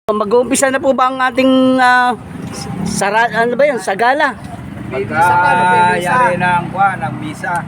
Mag-uumpisa na po ba ang ating ano ba yan? Sagala? Pagka-yari ng misa.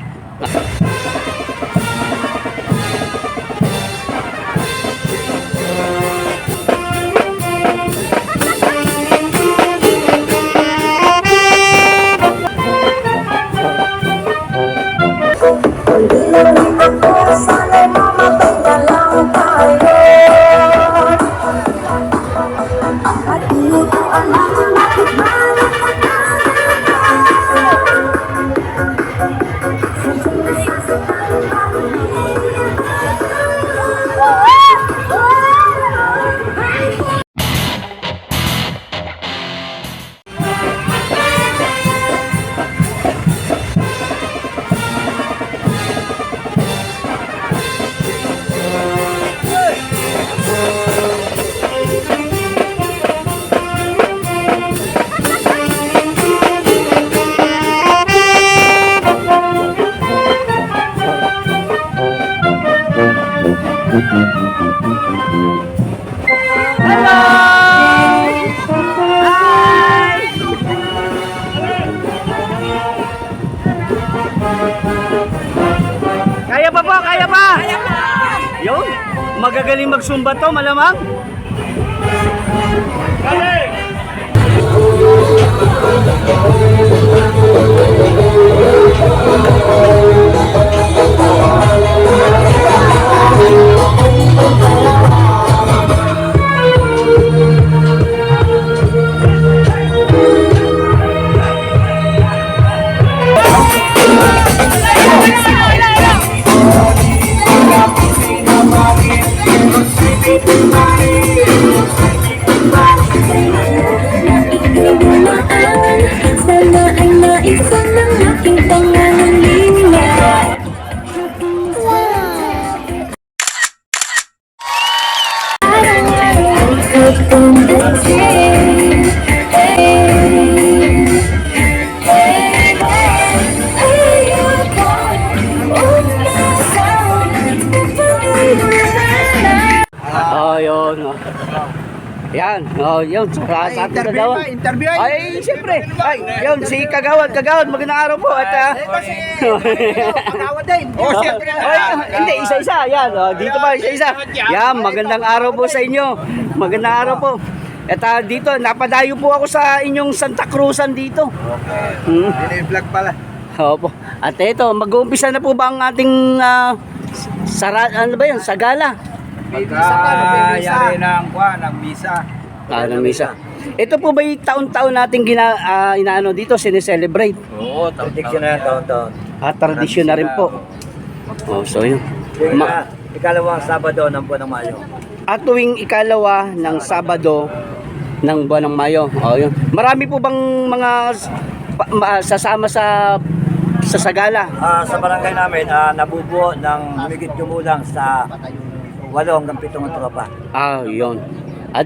Kaya pa po, kaya pa! Yun, magagaling magsumba to, malamang. Sana ay naisa ng aking pangangalina. Oh, yun. Yan, oh, yun. Sa ating kagawad. Interview Ay, siyempre. Ay, yun, si Kagawad, magandang araw po. At, Kagawad din. Oh, siyempre. hindi, isa-isa. Yan, dito pa, isa-isa. Yan, magandang araw po sa inyo. Magandang araw po. At dito, napadayo po ako sa inyong Santa Cruzan dito. Okay. Vlog pala. Opo. At ito, mag-uumpisa na po ba ang ating ano ba yan? Sagala? Pagka-yari ng misa. Ng misa. Ito po ba yung taon-taon natin inaano dito, sineselebrate? Oo, tradisyon na yan taon-taon. Tradisyon na rin po. Oh, so yun. Ikalawang Sabado ng buwan ng Mayo. At tuwing ikalawa ng Sabado ng buwan ng Mayo. Oh, yun. Marami po bang mga sasama sa Sagala? Sa barangay namin, nabubuo ng humigit kumulang sa 8 hanggang 7 ang tropa. Yun. At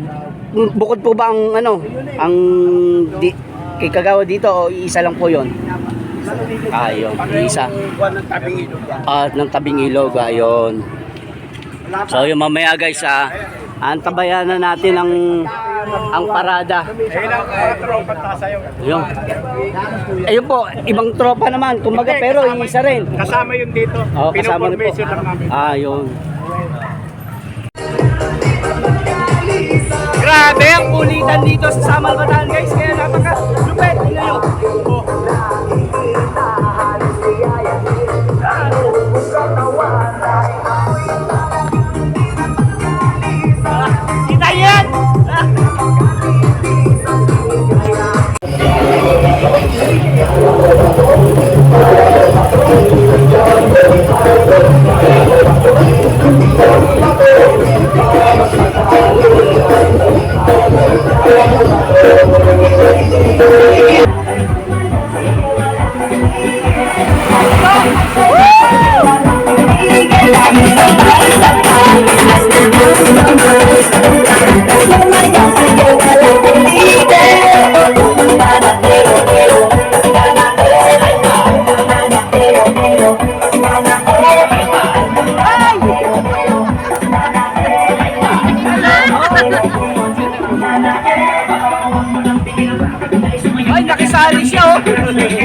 bukod po ba ang kay Kagawad dito o isa lang po yun? Yun, isa. At ng Tabing Ilog, ayun. So yung mamaya guys, antabayan na natin ang parada. Ayun. Ayun po, ibang tropa naman, kumbaga, pero isa rin. Kasama yun dito. Kasama rin po. Pinoformation lang namin. Yun. Grabe ang kulitan dito sa Samal Bataan guys, kaya napaka-lupet. Tingnan nyo. Kita yan! Woo! sasali siya, oh.